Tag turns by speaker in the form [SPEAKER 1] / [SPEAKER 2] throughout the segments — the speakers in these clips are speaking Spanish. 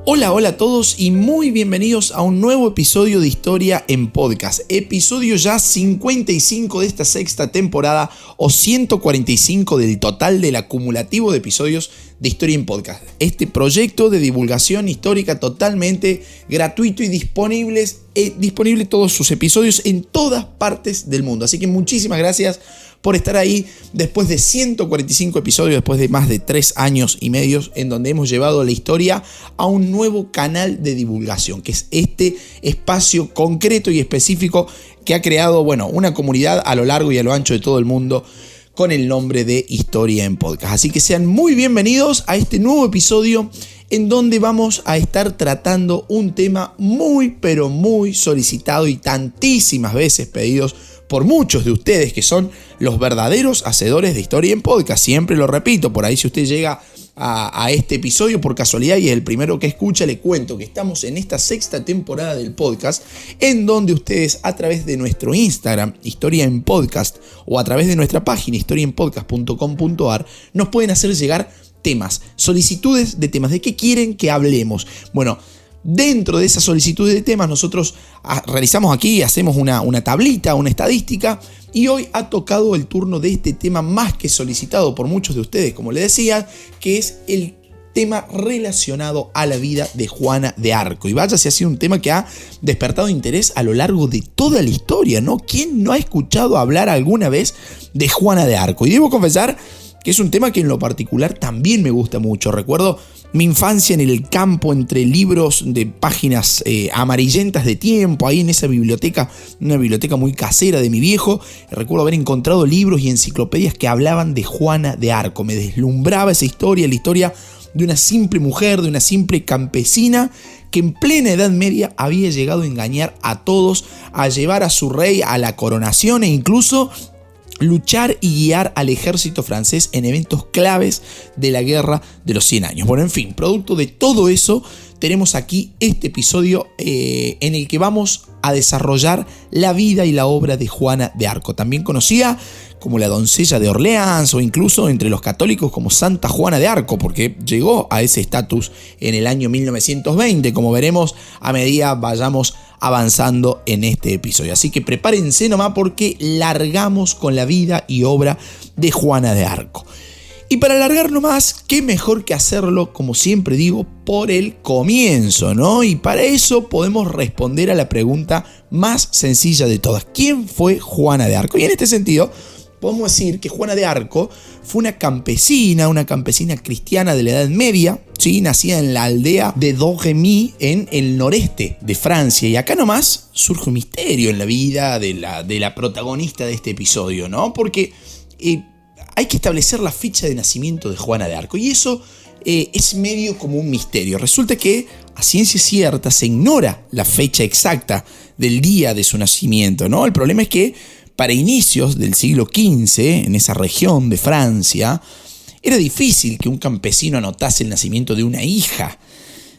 [SPEAKER 1] Hola, hola a todos y muy bienvenidos a un nuevo episodio de Historia en Podcast. Episodio ya 55 de esta sexta temporada o 145 del total del acumulativo de episodios de Historia en Podcast. Este proyecto de divulgación histórica totalmente gratuito y disponible todos sus episodios en todas partes del mundo. Así que muchísimas gracias por estar ahí después de 145 episodios, después de más de 3 años y medio, en donde hemos llevado la historia a un nuevo canal de divulgación, que es este espacio concreto y específico que ha creado, una comunidad a lo largo y a lo ancho de todo el mundo con el nombre de Historia en Podcast. Así que sean muy bienvenidos a este nuevo episodio en donde vamos a estar tratando un tema muy, pero muy solicitado y tantísimas veces pedidos por muchos de ustedes que son los verdaderos hacedores de Historia en Podcast. Siempre lo repito, por ahí si usted llega a este episodio por casualidad y es el primero que escucha, le cuento que estamos en esta sexta temporada del podcast, en donde ustedes a través de nuestro Instagram, Historia en Podcast, o a través de nuestra página historiaenpodcast.com.ar, nos pueden hacer llegar temas, solicitudes de temas, de qué quieren que hablemos. Dentro de esas solicitudes de temas nosotros realizamos aquí, hacemos una tablita, una estadística, y hoy ha tocado el turno de este tema más que solicitado por muchos de ustedes, como les decía, que es el tema relacionado a la vida de Juana de Arco. Y vaya si ha sido un tema que ha despertado interés a lo largo de toda la historia, ¿no? ¿Quién no ha escuchado hablar alguna vez de Juana de Arco? Y debo confesar que es un tema que en lo particular también me gusta mucho. Recuerdo mi infancia en el campo, entre libros de páginas amarillentas de tiempo, ahí en esa biblioteca, una biblioteca muy casera de mi viejo. Recuerdo haber encontrado libros y enciclopedias que hablaban de Juana de Arco. Me deslumbraba esa historia, la historia de una simple mujer, de una simple campesina que en plena Edad Media había llegado a engañar a todos, a llevar a su rey a la coronación e incluso luchar y guiar al ejército francés en eventos claves de la Guerra de los 100 años. En fin, producto de todo eso, tenemos aquí este episodio en el que vamos a desarrollar la vida y la obra de Juana de Arco, también conocida como la doncella de Orleans o incluso entre los católicos como Santa Juana de Arco, porque llegó a ese estatus en el año 1920, como veremos a medida vayamos avanzando en este episodio. Así que prepárense nomás porque largamos con la vida y obra de Juana de Arco. Y para alargar nomás, qué mejor que hacerlo, como siempre digo, por el comienzo, ¿no? Y para eso podemos responder a la pregunta más sencilla de todas. ¿Quién fue Juana de Arco? Y en este sentido, podemos decir que Juana de Arco fue una campesina cristiana de la Edad Media, ¿sí? Nacida en la aldea de Domremy en el noreste de Francia. Y acá nomás surge un misterio en la vida de la protagonista de este episodio, ¿no? Porque hay que establecer la fecha de nacimiento de Juana de Arco y eso es medio como un misterio. Resulta que a ciencia cierta se ignora la fecha exacta del día de su nacimiento, ¿no? El problema es que para inicios del siglo XV, en esa región de Francia, era difícil que un campesino anotase el nacimiento de una hija.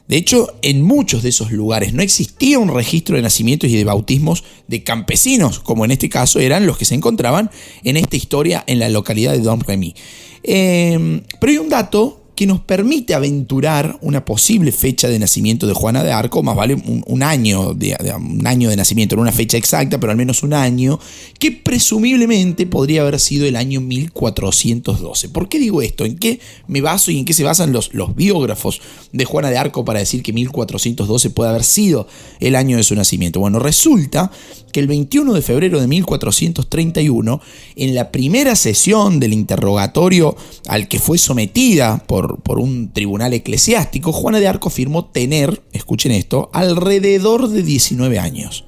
[SPEAKER 1] De hecho, en muchos de esos lugares no existía un registro de nacimientos y de bautismos de campesinos, como en este caso eran los que se encontraban en esta historia en la localidad de Domremy. Pero hay un dato que nos permite aventurar una posible fecha de nacimiento de Juana de Arco, más vale un año de nacimiento, no una fecha exacta, pero al menos un año, que presumiblemente podría haber sido el año 1412. ¿Por qué digo esto? ¿En qué me baso y en qué se basan los biógrafos de Juana de Arco para decir que 1412 puede haber sido el año de su nacimiento? Bueno, resulta que el 21 de febrero de 1431, en la primera sesión del interrogatorio al que fue sometida por un tribunal eclesiástico, Juana de Arco afirmó tener, escuchen esto, alrededor de 19 años.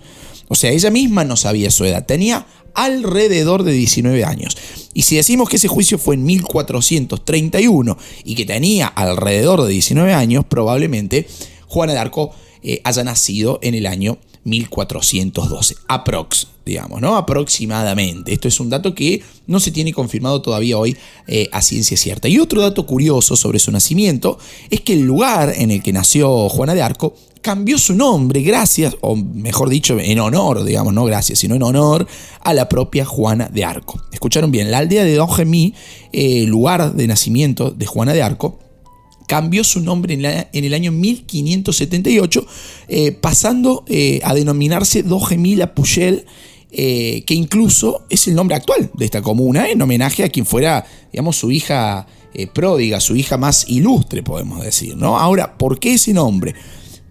[SPEAKER 1] O sea, ella misma no sabía su edad, tenía alrededor de 19 años. Y si decimos que ese juicio fue en 1431 y que tenía alrededor de 19 años, probablemente Juana de Arco haya nacido en el año 1412, digamos, ¿no? Aproximadamente. Esto es un dato que no se tiene confirmado todavía hoy a ciencia cierta. Y otro dato curioso sobre su nacimiento es que el lugar en el que nació Juana de Arco cambió su nombre gracias, o mejor dicho, en honor, digamos, no gracias, sino en honor a la propia Juana de Arco. Escucharon bien, la aldea de Domremy, lugar de nacimiento de Juana de Arco, cambió su nombre en el año 1578, pasando a denominarse Doge-Mille-la-Pucelle, que incluso es el nombre actual de esta comuna, en homenaje a quien fuera, digamos, su hija pródiga, su hija más ilustre, podemos decir, ¿no? Ahora, ¿por qué ese nombre?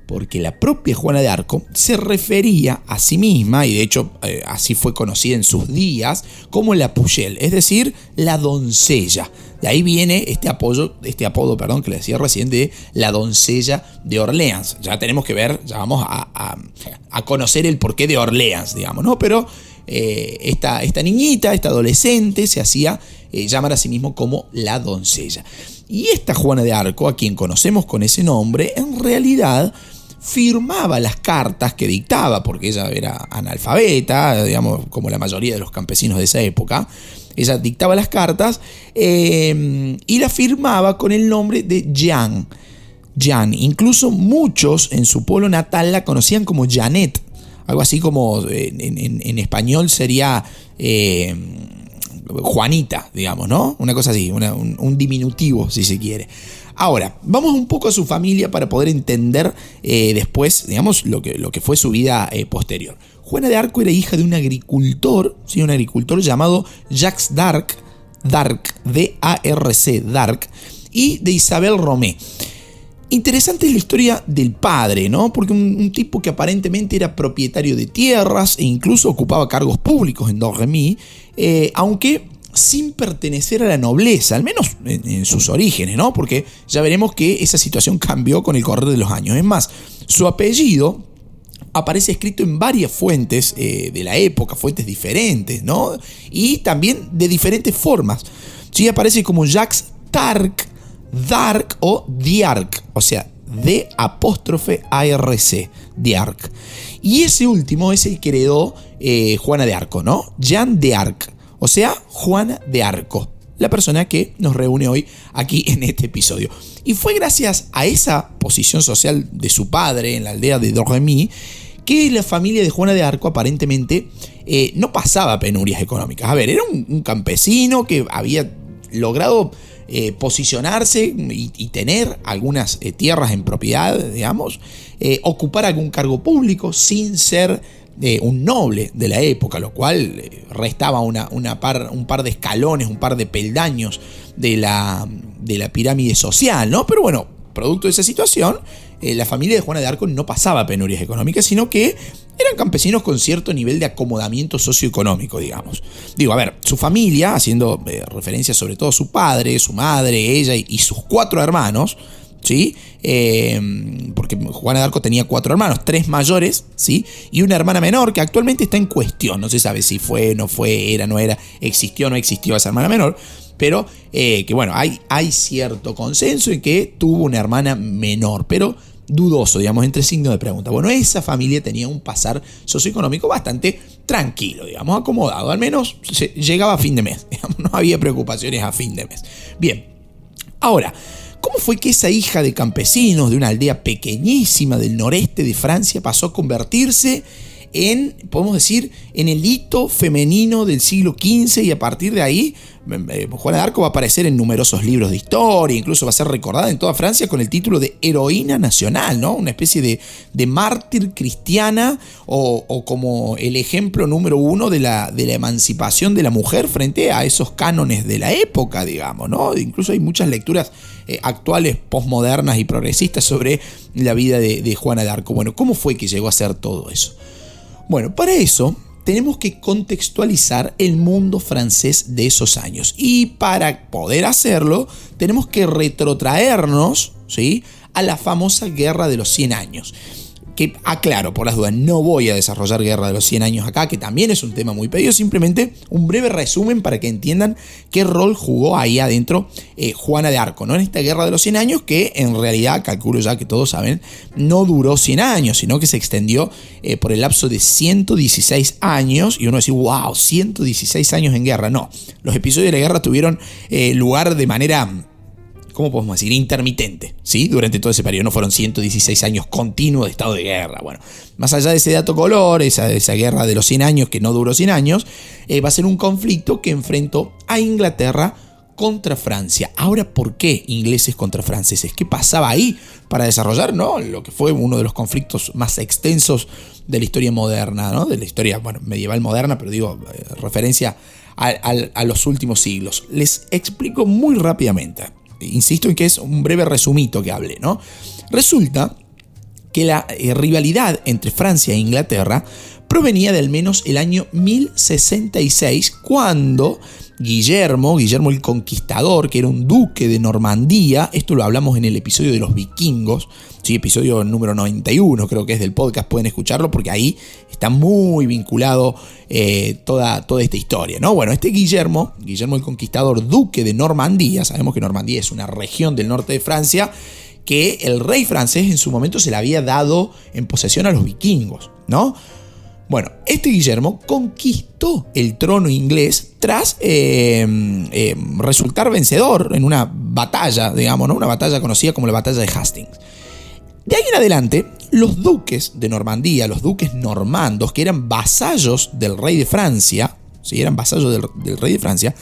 [SPEAKER 1] Porque la propia Juana de Arco se refería a sí misma, y de hecho así fue conocida en sus días, como la Pucelle, es decir, la doncella. De ahí viene este apodo, que le decía recién, de la doncella de Orleans. Ya tenemos que ver, ya vamos a conocer el porqué de Orleans, digamos, ¿no? Pero esta niñita, esta adolescente, se hacía llamar a sí mismo como la doncella. Y esta Juana de Arco, a quien conocemos con ese nombre, en realidad firmaba las cartas que dictaba, porque ella era analfabeta, digamos, como la mayoría de los campesinos de esa época. Ella dictaba las cartas y las firmaba con el nombre de Jeanne. Incluso muchos en su pueblo natal la conocían como Janet, algo así como en español sería Juanita, digamos, ¿no? Una cosa así, un diminutivo, si se quiere. Ahora, vamos un poco a su familia para poder entender después, digamos, lo que fue su vida posterior. Juana de Arco era hija de un agricultor, ¿sí? Un agricultor llamado Jacques d'Arc, D-A-R-C, d'Arc, y de Isabel Romé. Interesante es la historia del padre, ¿no? Porque un tipo que aparentemente era propietario de tierras e incluso ocupaba cargos públicos en Domremy, aunque sin pertenecer a la nobleza, al menos en sus orígenes, ¿no? Porque ya veremos que esa situación cambió con el correr de los años. Es más, su apellido aparece escrito en varias fuentes de la época, fuentes diferentes, ¿no? Y también de diferentes formas. Sí, aparece como Jacques d'Arc o d'Arc, o sea, D''ARC, d'Arc. Y ese último es el que heredó Juana de Arco, ¿no? Jeanne d'Arc, o sea, Juana de Arco, la persona que nos reúne hoy aquí en este episodio. Y fue gracias a esa posición social de su padre en la aldea de Domremy que la familia de Juana de Arco aparentemente no pasaba penurias económicas. A ver, era un campesino que había logrado posicionarse y tener algunas tierras en propiedad, digamos, ocupar algún cargo público sin ser un noble de la época, lo cual restaba un par de escalones, un par de peldaños de la pirámide social, ¿no? Pero bueno, producto de esa situación, la familia de Juana de Arco no pasaba penurias económicas, sino que eran campesinos con cierto nivel de acomodamiento socioeconómico, digamos. Digo, a ver, su familia, haciendo referencia sobre todo a su padre, su madre, ella y sus 4 hermanos, ¿sí? Porque Juana de Arco tenía 4 hermanos, 3 mayores, ¿sí? Y una hermana menor que actualmente está en cuestión. No se sabe si fue, no fue, era, no era, existió o no existió esa hermana menor. Pero que bueno, hay cierto consenso en que tuvo una hermana menor, pero dudoso, digamos, entre signos de pregunta. Bueno, esa familia tenía un pasar socioeconómico bastante tranquilo, digamos, acomodado. Al menos llegaba a fin de mes, digamos, no había preocupaciones a fin de mes. Bien, ahora, ¿cómo fue que esa hija de campesinos de una aldea pequeñísima del noreste de Francia pasó a convertirse en, podemos decir, en el hito femenino del siglo XV, y a partir de ahí Juana de Arco va a aparecer en numerosos libros de historia, incluso va a ser recordada en toda Francia con el título de heroína nacional, ¿no? Una especie de mártir cristiana o como el ejemplo número 1 de la emancipación de la mujer frente a esos cánones de la época, digamos, ¿no? Incluso hay muchas lecturas actuales, posmodernas y progresistas sobre la vida de Juana de Arco. Bueno, ¿cómo fue que llegó a ser todo eso? Bueno, para eso tenemos que contextualizar el mundo francés de esos años. Y para poder hacerlo, tenemos que retrotraernos, ¿sí?, a la famosa Guerra de los 100 años. Que, aclaro, por las dudas, no voy a desarrollar Guerra de los 100 años acá, que también es un tema muy pedido, simplemente un breve resumen para que entiendan qué rol jugó ahí adentro Juana de Arco, ¿no? En esta Guerra de los 100 años, que en realidad, calculo ya que todos saben, no duró 100 años, sino que se extendió por el lapso de 116 años, y uno dice, wow, 116 años en guerra. No, los episodios de la guerra tuvieron lugar de manera, ¿cómo podemos decir?, intermitente, ¿sí? Durante todo ese periodo, no fueron 116 años continuos de estado de guerra. Bueno, más allá de ese dato color, esa guerra de los 100 años, que no duró 100 años, va a ser un conflicto que enfrentó a Inglaterra contra Francia. Ahora, ¿por qué ingleses contra franceses? ¿Qué pasaba ahí para desarrollar, ¿no?, lo que fue uno de los conflictos más extensos de la historia moderna, ¿no?, de la historia, medieval moderna, pero digo, referencia a los últimos siglos? Les explico muy rápidamente. Insisto en que es un breve resumito que hablé, ¿no? Resulta que la rivalidad entre Francia e Inglaterra provenía de al menos el año 1066, cuando Guillermo el Conquistador, que era un duque de Normandía, esto lo hablamos en el episodio de los vikingos, sí, episodio número 91 creo que es del podcast, pueden escucharlo porque ahí está muy vinculado toda esta historia, ¿no? Bueno, este Guillermo el Conquistador, duque de Normandía, sabemos que Normandía es una región del norte de Francia, que el rey francés en su momento se le había dado en posesión a los vikingos, ¿no? Bueno, este Guillermo conquistó el trono inglés tras resultar vencedor en una batalla, digamos, ¿no?, una batalla conocida como la batalla de Hastings. De ahí en adelante, los duques de Normandía, los duques normandos, que eran vasallos del rey de Francia, ¿sí?, eran vasallos del rey de Francia,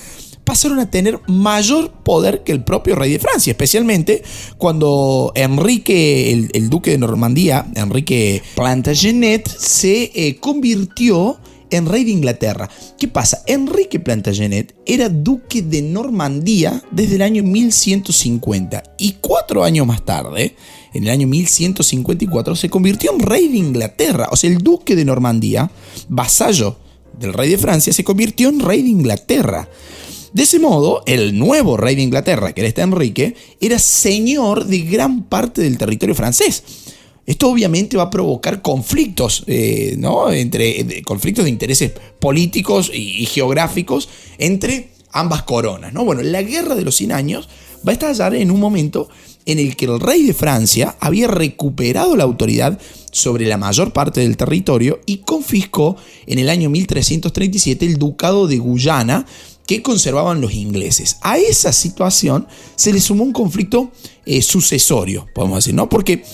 [SPEAKER 1] pasaron a tener mayor poder que el propio rey de Francia, especialmente cuando Enrique, el duque de Normandía, Enrique Plantagenet, se convirtió en rey de Inglaterra. ¿Qué pasa? Enrique Plantagenet era duque de Normandía desde el año 1150 y 4 años más tarde, en el año 1154, se convirtió en rey de Inglaterra. O sea, el duque de Normandía, vasallo del rey de Francia, se convirtió en rey de Inglaterra. De ese modo, el nuevo rey de Inglaterra, que era este Enrique, era señor de gran parte del territorio francés. Esto obviamente va a provocar conflictos, ¿no?, conflictos de intereses políticos y geográficos entre ambas coronas, ¿no? Bueno, la Guerra de los 100 años va a estallar en un momento en el que el rey de Francia había recuperado la autoridad sobre la mayor parte del territorio y confiscó en el año 1337 el ducado de Guyana, que conservaban los ingleses. A esa situación se le sumó un conflicto sucesorio, podemos decir, ¿no? Porque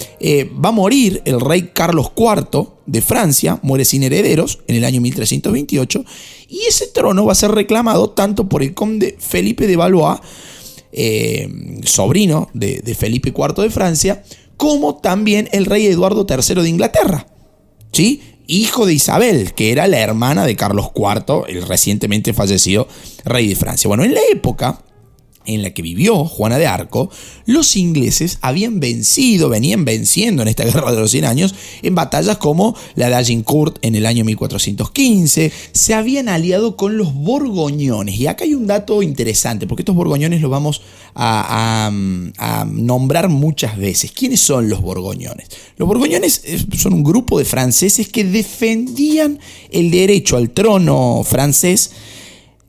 [SPEAKER 1] va a morir el rey Carlos IV de Francia, muere sin herederos en el año 1328, y ese trono va a ser reclamado tanto por el conde Felipe de Valois, sobrino de Felipe IV de Francia, como también el rey Eduardo III de Inglaterra, ¿sí?, hijo de Isabel, que era la hermana de Carlos IV, el recientemente fallecido rey de Francia. Bueno, en la época en la que vivió Juana de Arco, los ingleses venían venciendo en esta Guerra de los 100 años en batallas como la de Agincourt en el año 1415, se habían aliado con los borgoñones. Y acá hay un dato interesante, porque estos borgoñones los vamos a nombrar muchas veces. ¿Quiénes son los borgoñones? Los borgoñones son un grupo de franceses que defendían el derecho al trono francés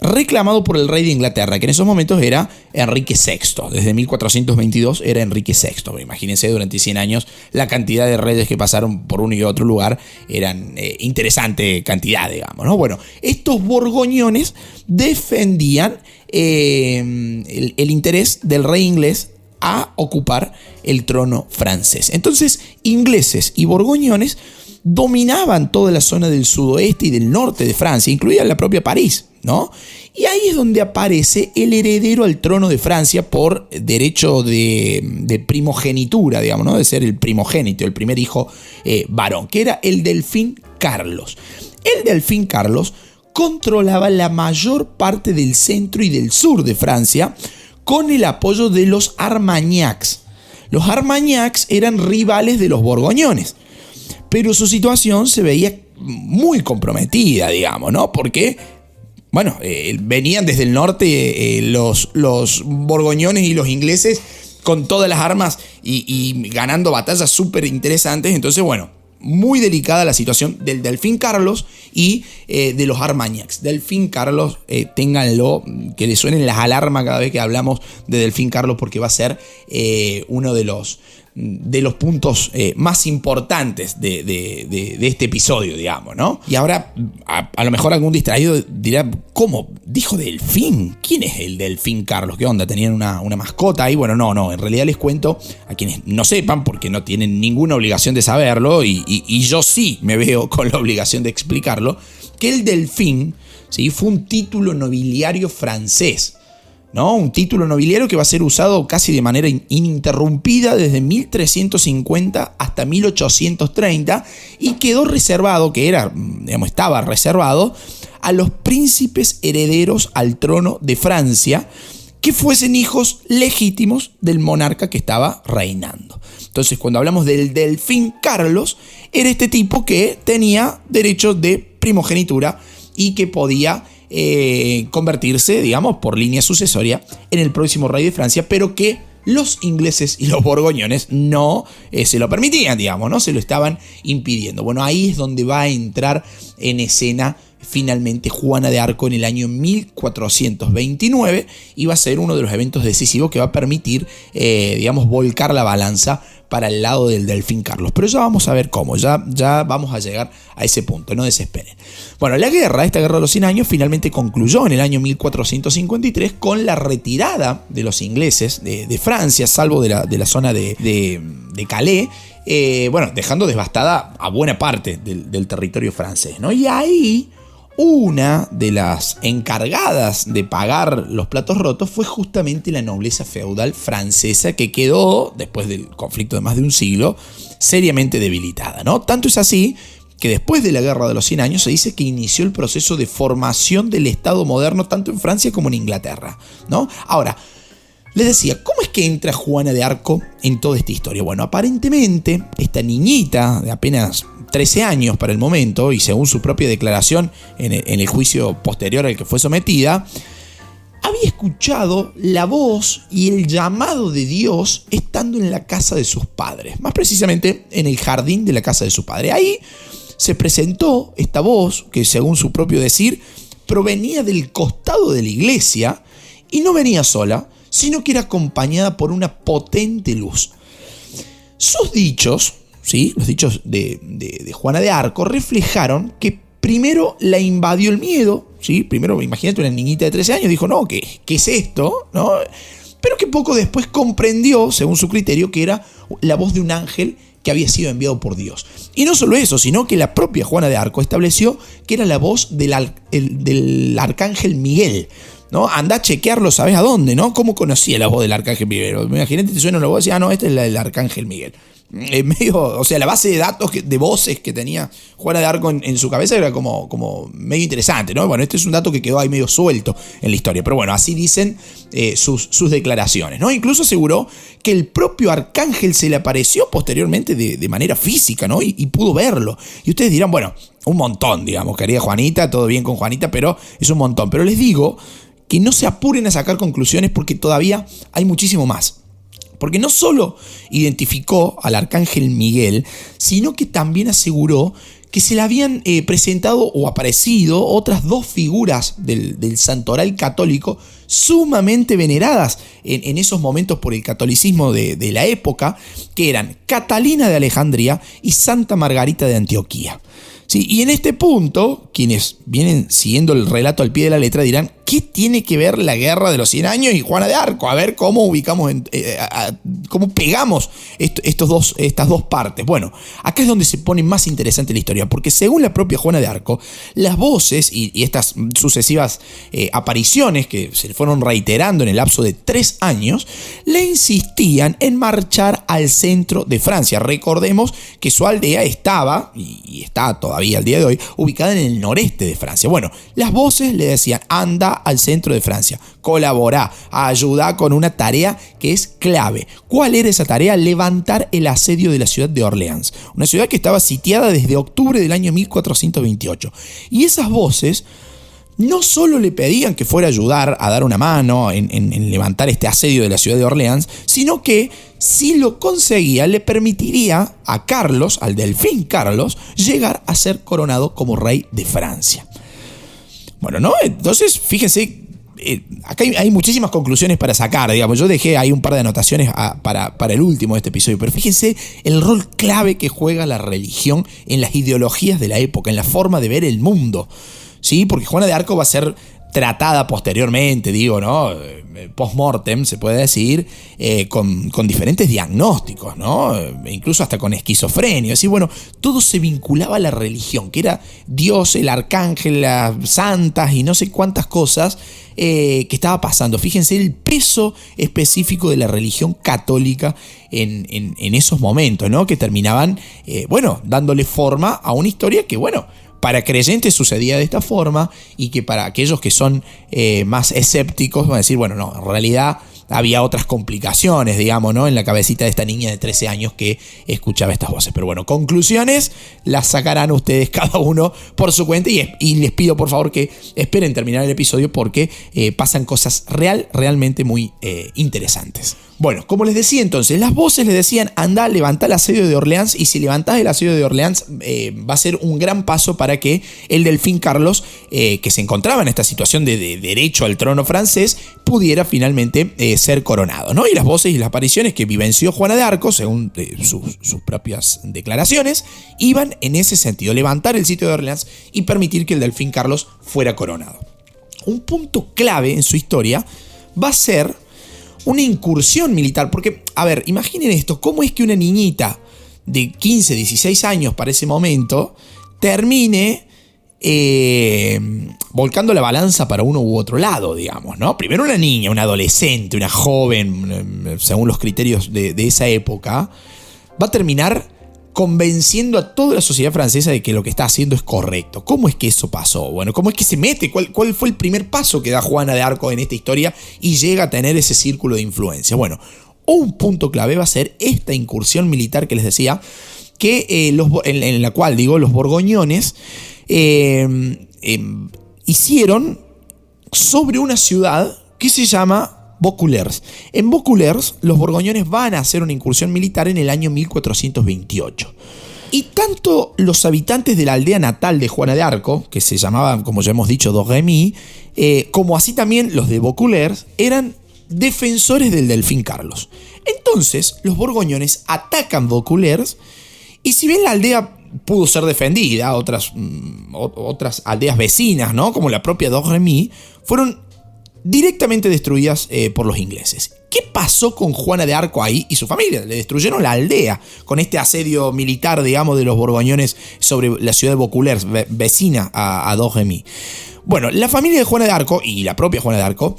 [SPEAKER 1] reclamado por el rey de Inglaterra, que en esos momentos era Enrique VI. Desde 1422 era Enrique VI. Imagínense, durante 100 años la cantidad de reyes que pasaron por uno y otro lugar eran interesante cantidad, digamos, ¿no? Bueno, estos borgoñones defendían el interés del rey inglés a ocupar el trono francés. Entonces, ingleses y borgoñones dominaban toda la zona del sudoeste y del norte de Francia, incluida la propia París, ¿no? Y ahí es donde aparece el heredero al trono de Francia por derecho de primogenitura, digamos, ¿no?, de ser el primogénito, el primer hijo varón, que era el delfín Carlos. El delfín Carlos controlaba la mayor parte del centro y del sur de Francia con el apoyo de los Armagnacs. Los Armagnacs eran rivales de los borgoñones, pero su situación se veía muy comprometida, digamos, ¿no? Porque, bueno, venían desde el norte los borgoñones y los ingleses con todas las armas y ganando batallas súper interesantes. Entonces, bueno, muy delicada la situación del delfín Carlos y de los Armagnacs. Delfín Carlos, ténganlo, que le suenen las alarmas cada vez que hablamos de delfín Carlos, porque va a ser uno de los puntos más importantes de este episodio, digamos, ¿no? Y ahora, a lo mejor algún distraído dirá, ¿cómo? ¿Dijo delfín? ¿Quién es el delfín Carlos? ¿Qué onda? ¿Tenían una mascota ahí? Bueno, no, en realidad les cuento a quienes no sepan, porque no tienen ninguna obligación de saberlo, y yo sí me veo con la obligación de explicarlo, que el delfín, ¿sí?, fue un título nobiliario francés. ¿no? Un título nobiliario que va a ser usado casi de manera ininterrumpida desde 1350 hasta 1830 y quedó reservado, estaba reservado a los príncipes herederos al trono de Francia que fuesen hijos legítimos del monarca que estaba reinando. Entonces, cuando hablamos del delfín Carlos, era este tipo que tenía derechos de primogenitura y que podía convertirse, digamos, por línea sucesoria en el próximo rey de Francia, pero que los ingleses y los borgoñones no se lo permitían, digamos, no se lo estaban impidiendo. Bueno, ahí es donde va a entrar en escena finalmente Juana de Arco en el año 1429 y va a ser uno de los eventos decisivos que va a permitir, volcar la balanza para el lado del delfín Carlos. Pero ya vamos a ver cómo, ya vamos a llegar a ese punto, no desesperen. Bueno, esta guerra de los 100 años finalmente concluyó en el año 1453 con la retirada de los ingleses de Francia, salvo de la zona de Calais, dejando devastada a buena parte del territorio francés, ¿no? Y ahí una de las encargadas de pagar los platos rotos fue justamente la nobleza feudal francesa, que quedó, después del conflicto de más de un siglo, seriamente debilitada, ¿no? Tanto es así que después de la Guerra de los 100 años se dice que inició el proceso de formación del Estado moderno tanto en Francia como en Inglaterra, ¿no? Ahora, les decía, ¿cómo es que entra Juana de Arco en toda esta historia? Bueno, aparentemente esta niñita de apenas 13 años para el momento, y según su propia declaración en el juicio posterior al que fue sometida, había escuchado la voz y el llamado de Dios estando en la casa de sus padres, más precisamente en el jardín de la casa de su padre. Ahí se presentó esta voz que, según su propio decir, provenía del costado de la iglesia y no venía sola, sino que era acompañada por una potente luz. Sus dichos, ¿sí?, los dichos de Juana de Arco, reflejaron que primero la invadió el miedo, ¿sí? Primero, imagínate, una niñita de 13 años dijo, no, ¿qué es esto?, ¿no? Pero que poco después comprendió, según su criterio, que era la voz de un ángel que había sido enviado por Dios. Y no solo eso, sino que la propia Juana de Arco estableció que era la voz del arcángel Miguel, ¿no? Anda a chequearlo, ¿sabes a dónde, no? ¿Cómo conocía la voz del arcángel Miguel? Imagínate, te suena una voz y no, esta es la del arcángel Miguel. La base de datos de voces que tenía Juana de Arco en su cabeza era como medio interesante, ¿no? Bueno, este es un dato que quedó ahí medio suelto en la historia, pero bueno, así dicen sus declaraciones, ¿no? Incluso aseguró que el propio arcángel se le apareció posteriormente de manera física, ¿no? Y pudo verlo. Y ustedes dirán, bueno, un montón, digamos, querida Juanita, todo bien con Juanita, pero es un montón. Pero les digo que no se apuren a sacar conclusiones porque todavía hay muchísimo más. Porque no solo identificó al arcángel Miguel, sino que también aseguró que se le habían presentado o aparecido otras dos figuras del santoral católico sumamente veneradas en esos momentos por el catolicismo de la época, que eran Catalina de Alejandría y Santa Margarita de Antioquía. Sí, y en este punto, quienes vienen siguiendo el relato al pie de la letra dirán, ¿qué tiene que ver la Guerra de los 100 años y Juana de Arco? A ver cómo ubicamos, cómo pegamos estas dos partes. Bueno, acá es donde se pone más interesante la historia, porque según la propia Juana de Arco, las voces y estas sucesivas apariciones que se fueron reiterando en el lapso de 3 años, le insistían en marchar al centro de Francia. Recordemos que su aldea estaba, y está todavía al día de hoy, ubicada en el noreste de Francia. Bueno, las voces le decían, anda al centro de Francia, colabora, ayuda con una tarea que es clave. ¿Cuál era esa tarea? Levantar el asedio de la ciudad de Orleans, una ciudad que estaba sitiada desde octubre del año 1428. Y esas voces no solo le pedían que fuera a ayudar a dar una mano en levantar este asedio de la ciudad de Orleans, sino que si lo conseguía le permitiría a Carlos, al delfín Carlos, llegar a ser coronado como rey de Francia. Bueno, ¿no? Entonces, fíjense, acá hay muchísimas conclusiones para sacar, digamos. Yo dejé ahí un par de anotaciones para el último de este episodio, pero fíjense el rol clave que juega la religión en las ideologías de la época, en la forma de ver el mundo, ¿sí? Porque Juana de Arco va a ser tratada posteriormente, digo, ¿no? Post-mortem, se puede decir, con diferentes diagnósticos, ¿no? Incluso hasta con esquizofrenia. Así, bueno, todo se vinculaba a la religión, que era Dios, el arcángel, las santas y no sé cuántas cosas que estaba pasando. Fíjense el peso específico de la religión católica en esos momentos, ¿no? Que terminaban, dándole forma a una historia que, para creyentes sucedía de esta forma y que para aquellos que son más escépticos van a decir, en realidad había otras complicaciones, digamos, ¿no? En la cabecita de esta niña de 13 años que escuchaba estas voces. Pero conclusiones las sacarán ustedes cada uno por su cuenta y les pido por favor que esperen terminar el episodio porque pasan cosas realmente muy interesantes. Bueno, como les decía entonces, las voces les decían, anda, levantá el asedio de Orleans, y si levantás el asedio de Orleans va a ser un gran paso para que el delfín Carlos, que se encontraba en esta situación de derecho al trono francés, pudiera finalmente ser coronado, ¿no? Y las voces y las apariciones que vivenció Juana de Arco, según sus propias declaraciones, iban en ese sentido, levantar el sitio de Orleans y permitir que el delfín Carlos fuera coronado. Un punto clave en su historia va a ser una incursión militar, porque, imaginen esto, ¿cómo es que una niñita de 15, 16 años para ese momento termine volcando la balanza para uno u otro lado, digamos, ¿no? Primero una niña, una adolescente, una joven, según los criterios de esa época, va a terminar convenciendo a toda la sociedad francesa de que lo que está haciendo es correcto. ¿Cómo es que eso pasó? ¿Cómo es que se mete? ¿Cuál fue el primer paso que da Juana de Arco en esta historia y llega a tener ese círculo de influencia? Un punto clave va a ser esta incursión militar que les decía, que en la cual, los borgoñones hicieron sobre una ciudad que se llama Vaucouleurs. En Vaucouleurs, los borgoñones van a hacer una incursión militar en el año 1428. Y tanto los habitantes de la aldea natal de Juana de Arco, que se llamaban, como ya hemos dicho, Domremy, como así también los de Vaucouleurs, eran defensores del delfín Carlos. Entonces, los borgoñones atacan Vaucouleurs, y si bien la aldea pudo ser defendida, otras aldeas vecinas, ¿no? Como la propia Domremy, fueron directamente destruidas por los ingleses. ¿Qué pasó con Juana de Arco ahí y su familia? Le destruyeron la aldea con este asedio militar, digamos, de los borgoñones sobre la ciudad de Vaucouleurs, vecina a Domremy. La familia de Juana de Arco y la propia Juana de Arco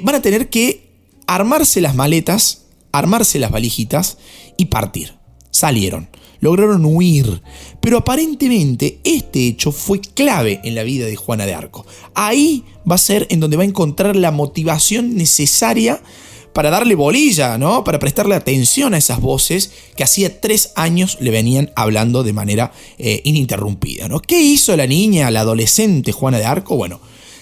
[SPEAKER 1] van a tener que armarse las maletas, armarse las valijitas y partir. Salieron. Lograron huir, pero aparentemente este hecho fue clave en la vida de Juana de Arco. Ahí va a ser en donde va a encontrar la motivación necesaria para darle bolilla, ¿no? Para prestarle atención a esas voces que hacía 3 años le venían hablando de manera ininterrumpida, ¿no? ¿Qué hizo la niña, la adolescente Juana de Arco?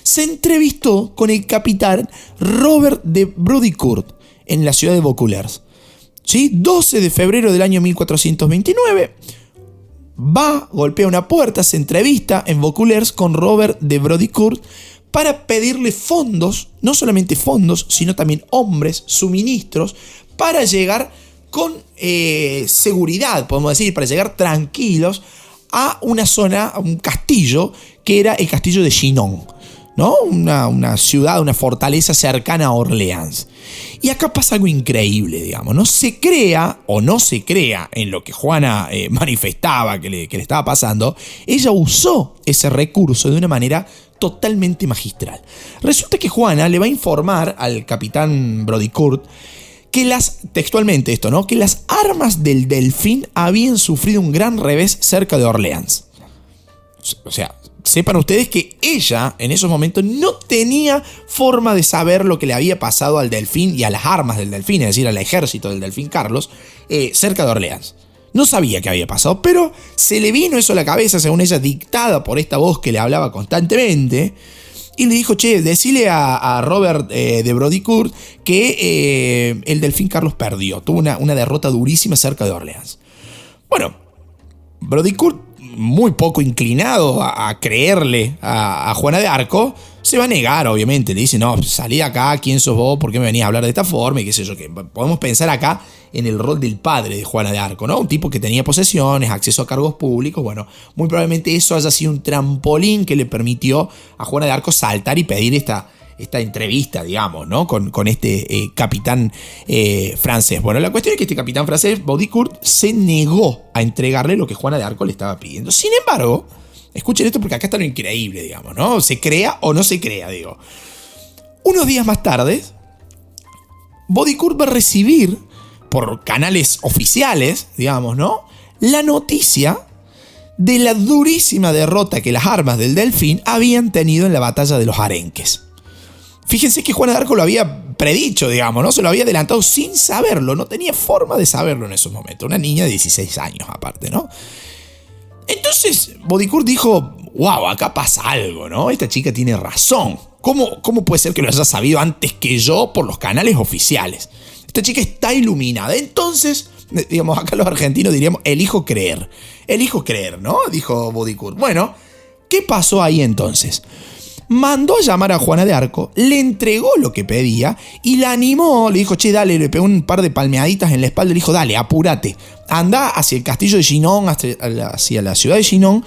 [SPEAKER 1] Se entrevistó con el capitán Robert de Brodicourt en la ciudad de Vaucouleurs. ¿Sí? 12 de febrero del año 1429, golpea una puerta, se entrevista en Vaucouleurs con Robert de Brodicourt para pedirle fondos, no solamente fondos, sino también hombres, suministros, para llegar con seguridad, podemos decir, para llegar tranquilos a una zona, a un castillo, que era el castillo de Chinon, ¿no? Una ciudad, una fortaleza cercana a Orleans. Y acá pasa algo increíble, digamos. No se crea en lo que Juana manifestaba que le estaba pasando. Ella usó ese recurso de una manera totalmente magistral. Resulta que Juana le va a informar al capitán Brodicourt que textualmente esto, ¿no? Que las armas del delfín habían sufrido un gran revés cerca de Orleans. O sea, sepan ustedes que ella en esos momentos no tenía forma de saber lo que le había pasado al delfín y a las armas del delfín, es decir, al ejército del delfín Carlos, cerca de Orleans. No sabía qué había pasado, pero se le vino eso a la cabeza, según ella, dictada por esta voz que le hablaba constantemente, y le dijo, decile a Robert de Brodicourt que el delfín Carlos perdió, tuvo una derrota durísima cerca de Orleans. Brodicourt, muy poco inclinado a creerle a Juana de Arco, se va a negar, obviamente. Le dice, no, salí de acá, ¿quién sos vos? ¿Por qué me venís a hablar de esta forma? Y qué sé yo, que podemos pensar acá en el rol del padre de Juana de Arco, ¿no? Un tipo que tenía posesiones, acceso a cargos públicos. Bueno, muy probablemente eso haya sido un trampolín que le permitió a Juana de Arco saltar y pedir esta entrevista, digamos, ¿no? Con este capitán francés. Bueno, la cuestión es que este capitán francés, Baudricourt, se negó a entregarle lo que Juana de Arco le estaba pidiendo. Sin embargo, escuchen esto porque acá está lo increíble, digamos, ¿no? Se crea o no se crea, digo. Unos días más tarde, Baudricourt va a recibir por canales oficiales, digamos, ¿no? La noticia de la durísima derrota que las armas del Delfín habían tenido en la batalla de los Arenques. Fíjense que Juana de Arco lo había predicho, digamos, ¿no? Se lo había adelantado sin saberlo, no tenía forma de saberlo en esos momentos. Una niña de 16 años aparte, ¿no? Entonces Baudricourt dijo, wow, acá pasa algo, ¿no? Esta chica tiene razón. ¿Cómo puede ser que lo haya sabido antes que yo por los canales oficiales? Esta chica está iluminada. Entonces, digamos, acá los argentinos diríamos, elijo creer, ¿no? Dijo Baudricourt. Bueno, ¿qué pasó ahí entonces? Mandó a llamar a Juana de Arco, le entregó lo que pedía y la animó, le dijo, che, dale, le pegó un par de palmeaditas en la espalda, le dijo, dale, apúrate, anda hacia el castillo de Chinon, hacia la ciudad de Chinon,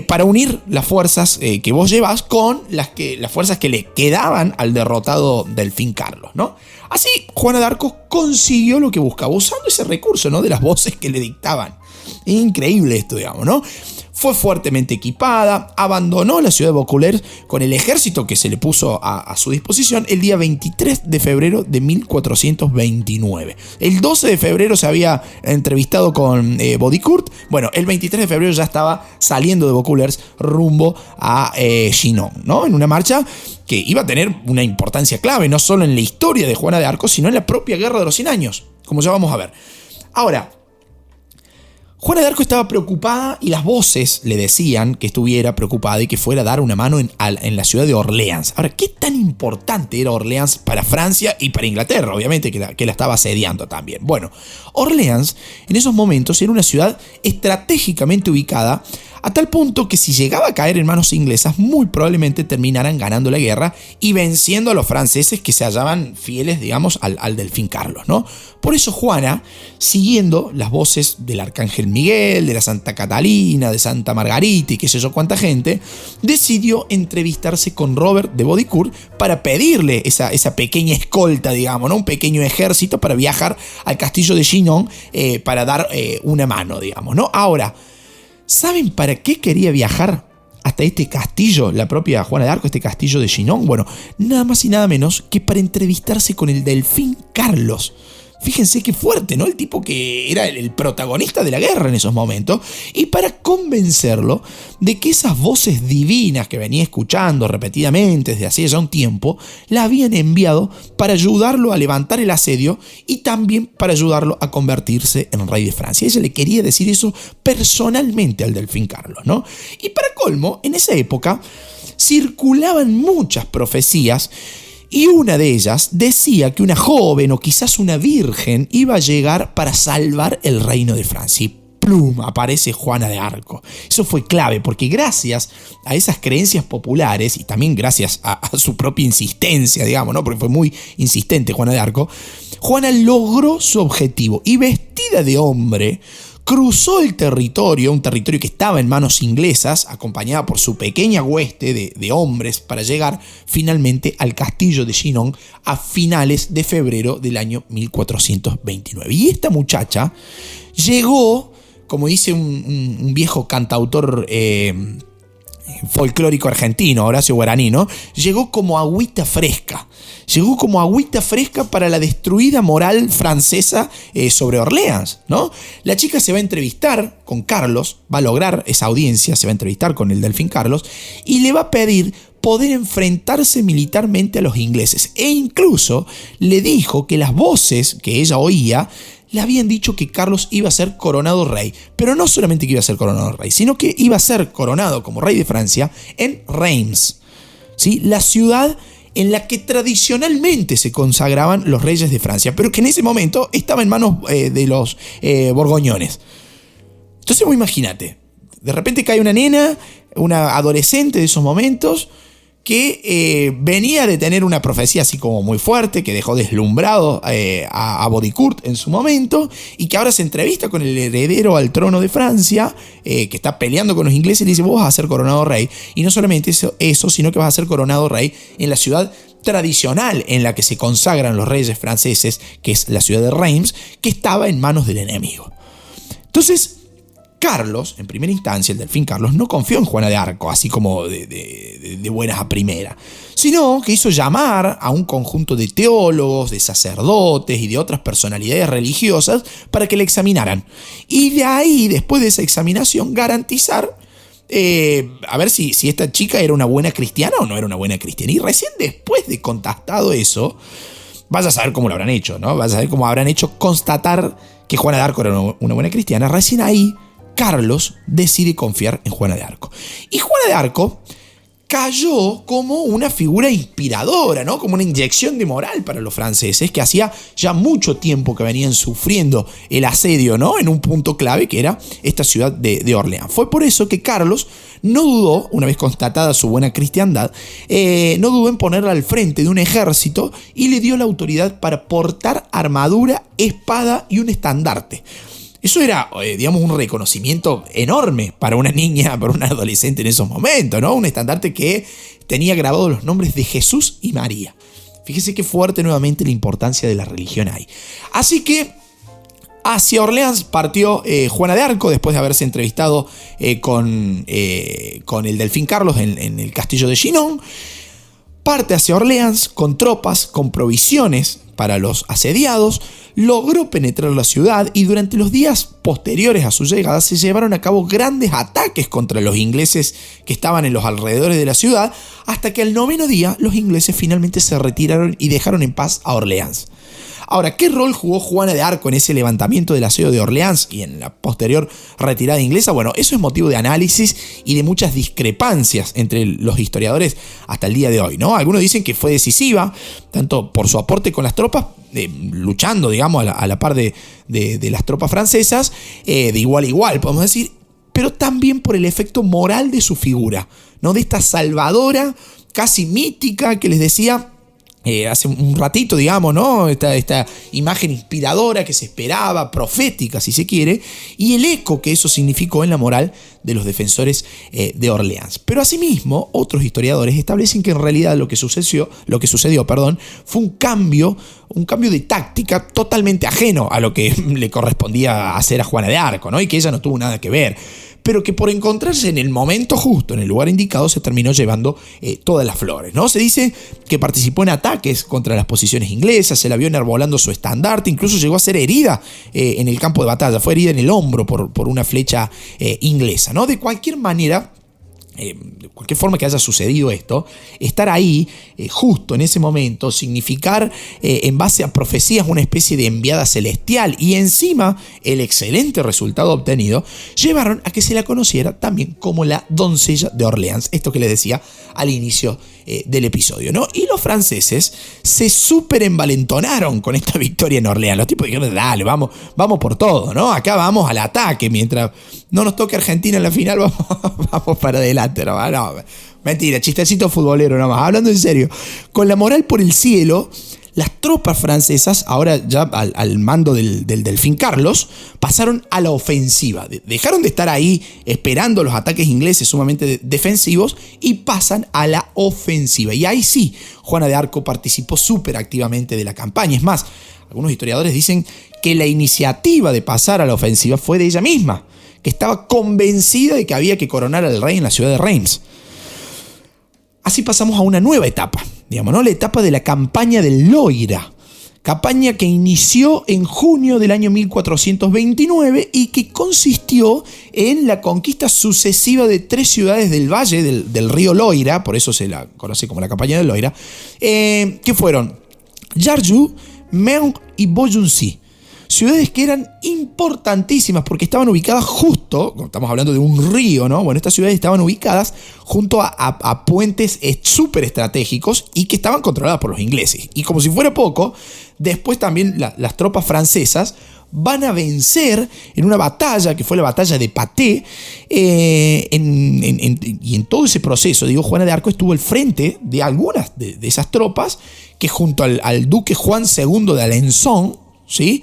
[SPEAKER 1] para unir las fuerzas que vos llevas con las fuerzas que le quedaban al derrotado Delfín Carlos, ¿no? Así, Juana de Arco consiguió lo que buscaba, usando ese recurso, ¿no? De las voces que le dictaban. Increíble esto, digamos, ¿no? Fue fuertemente equipada, abandonó la ciudad de Vaucouleurs con el ejército que se le puso a su disposición el día 23 de febrero de 1429. El 12 de febrero se había entrevistado con Baudricourt. Bueno, el 23 de febrero ya estaba saliendo de Vaucouleurs rumbo a Chinon, ¿no? En una marcha que iba a tener una importancia clave, no solo en la historia de Juana de Arco, sino en la propia Guerra de los 100 Años, como ya vamos a ver. Ahora, Juana de Arco estaba preocupada y las voces le decían que estuviera preocupada y que fuera a dar una mano en la ciudad de Orleans. Ahora, ¿qué tan importante era Orleans para Francia y para Inglaterra? Obviamente que la estaba asediando también. Bueno, Orleans en esos momentos era una ciudad estratégicamente ubicada a tal punto que si llegaba a caer en manos inglesas, muy probablemente terminaran ganando la guerra y venciendo a los franceses que se hallaban fieles, digamos, al Delfín Carlos, ¿no? Por eso Juana, siguiendo las voces del Arcángel Miguel, de la Santa Catalina, de Santa Margarita y qué sé yo cuánta gente, decidió entrevistarse con Robert de Baudricourt para pedirle esa pequeña escolta, digamos, ¿no? Un pequeño ejército para viajar al castillo de Chinon para dar una mano, digamos, ¿no? Ahora, ¿saben para qué quería viajar hasta este castillo, la propia Juana de Arco, este castillo de Chinon? Bueno, nada más y nada menos que para entrevistarse con el Delfín Carlos. Fíjense qué fuerte, ¿no? El tipo que era el protagonista de la guerra en esos momentos. Y para convencerlo de que esas voces divinas que venía escuchando repetidamente desde hacía ya un tiempo, la habían enviado para ayudarlo a levantar el asedio y también para ayudarlo a convertirse en rey de Francia. Ella le quería decir eso personalmente al Delfín Carlos, ¿no? Y para colmo, en esa época circulaban muchas profecías. Y una de ellas decía que una joven o quizás una virgen iba a llegar para salvar el reino de Francia. Y ¡plum! Aparece Juana de Arco. Eso fue clave porque gracias a esas creencias populares y también gracias a su propia insistencia, digamos, ¿no? Porque fue muy insistente Juana de Arco, Juana logró su objetivo y vestida de hombre, cruzó el territorio, un territorio que estaba en manos inglesas, acompañada por su pequeña hueste de hombres, para llegar finalmente al castillo de Chinon a finales de febrero del año 1429. Y esta muchacha llegó, como dice un viejo cantautor folclórico argentino, Horacio Guaraní, ¿no? Llegó como agüita fresca. Llegó como agüita fresca para la destruida moral francesa sobre Orleans, ¿no? La chica se va a entrevistar con Carlos, va a lograr esa audiencia, se va a entrevistar con el Delfín Carlos y le va a pedir poder enfrentarse militarmente a los ingleses. E incluso le dijo que las voces que ella oía le habían dicho que Carlos iba a ser coronado rey. Pero no solamente que iba a ser coronado rey, sino que iba a ser coronado como rey de Francia en Reims, ¿sí? La ciudad en la que tradicionalmente se consagraban los reyes de Francia, pero que en ese momento estaba en manos de los borgoñones. Entonces vos imagínate, de repente cae una nena, una adolescente de esos momentos, que venía de tener una profecía así como muy fuerte, que dejó deslumbrado a Baudricourt en su momento, y que ahora se entrevista con el heredero al trono de Francia, que está peleando con los ingleses, y le dice: vos vas a ser coronado rey. Y no solamente eso, sino que vas a ser coronado rey en la ciudad tradicional en la que se consagran los reyes franceses, que es la ciudad de Reims, que estaba en manos del enemigo. Entonces, Carlos, en primera instancia, el delfín Carlos, no confió en Juana de Arco, así como de buenas a primera, sino que hizo llamar a un conjunto de teólogos, de sacerdotes y de otras personalidades religiosas para que la examinaran. Y de ahí, después de esa examinación, garantizar a ver si esta chica era una buena cristiana o no era una buena cristiana. Y recién después de contestado eso, vas a saber cómo lo habrán hecho, ¿no? Vas a saber cómo habrán hecho constatar que Juana de Arco era una buena cristiana. Recién ahí, Carlos decide confiar en Juana de Arco. Y Juana de Arco cayó como una figura inspiradora, ¿no? Como una inyección de moral para los franceses, que hacía ya mucho tiempo que venían sufriendo el asedio, ¿no? En un punto clave que era esta ciudad de Orleans. Fue por eso que Carlos no dudó, una vez constatada su buena cristiandad, no dudó en ponerla al frente de un ejército y le dio la autoridad para portar armadura, espada y un estandarte. Eso era, digamos, un reconocimiento enorme para una niña, para una adolescente en esos momentos, ¿no? Un estandarte que tenía grabados los nombres de Jesús y María. Fíjese qué fuerte nuevamente la importancia de la religión ahí. Así que hacia Orleans partió Juana de Arco después de haberse entrevistado con el delfín Carlos en el castillo de Chinon. Parte hacia Orleans con tropas, con provisiones para los asediados, logró penetrar la ciudad y durante los días posteriores a su llegada se llevaron a cabo grandes ataques contra los ingleses que estaban en los alrededores de la ciudad, hasta que al 9º día los ingleses finalmente se retiraron y dejaron en paz a Orleans. Ahora, ¿qué rol jugó Juana de Arco en ese levantamiento del asedio de Orleans y en la posterior retirada inglesa? Bueno, eso es motivo de análisis y de muchas discrepancias entre los historiadores hasta el día de hoy, ¿no? Algunos dicen que fue decisiva, tanto por su aporte con las tropas, luchando, digamos, a la par de las tropas francesas, de igual a igual, podemos decir, pero también por el efecto moral de su figura, ¿no? De esta salvadora casi mítica que les decía hace un ratito, digamos, ¿no? Esta imagen inspiradora que se esperaba, profética si se quiere, y el eco que eso significó en la moral de los defensores de Orleans. Pero asimismo, otros historiadores establecen que en realidad lo que sucedió, fue un cambio de táctica totalmente ajeno a lo que le correspondía hacer a Juana de Arco, ¿no? Y que ella no tuvo nada que ver, pero que por encontrarse en el momento justo, en el lugar indicado, se terminó llevando todas las flores, ¿no? Se dice que participó en ataques contra las posiciones inglesas, se la vio enarbolando su estandarte, incluso llegó a ser herida en el campo de batalla, fue herida en el hombro por una flecha inglesa, ¿no? De cualquier manera, de cualquier forma que haya sucedido esto, estar ahí justo en ese momento, significar en base a profecías una especie de enviada celestial y encima el excelente resultado obtenido, llevaron a que se la conociera también como la doncella de Orleans, esto que les decía al inicio del episodio, ¿no? Y los franceses se súper envalentonaron con esta victoria en Orleans. Los tipos dijeron: dale, vamos por todo, ¿no? Acá vamos al ataque, mientras no nos toque Argentina en la final, vamos para adelante, ¿no? No, mentira, chistecito futbolero nomás, hablando en serio. Con la moral por el cielo, las tropas francesas, ahora ya al mando del delfín Carlos, pasaron a la ofensiva. Dejaron de estar ahí esperando los ataques ingleses sumamente defensivos y pasan a la ofensiva. Y ahí sí, Juana de Arco participó súper activamente de la campaña. Es más, algunos historiadores dicen que la iniciativa de pasar a la ofensiva fue de ella misma, que estaba convencida de que había que coronar al rey en la ciudad de Reims. Así pasamos a una nueva etapa, digamos, ¿no? La etapa de la campaña del Loira, campaña que inició en junio del año 1429 y que consistió en la conquista sucesiva de 3 ciudades del valle del río Loira, por eso se la conoce como la campaña del Loira, que fueron Jargeau, Meung y Beaugency. Ciudades que eran importantísimas porque estaban ubicadas justo, estamos hablando de un río, ¿no? Bueno, estas ciudades estaban ubicadas junto a puentes súper estratégicos y que estaban controladas por los ingleses. Y como si fuera poco, después también las tropas francesas van a vencer en una batalla que fue la batalla de Patay, y en todo ese proceso, Juana de Arco estuvo al frente de algunas de esas tropas que junto al duque Juan II de Alençon, ¿sí?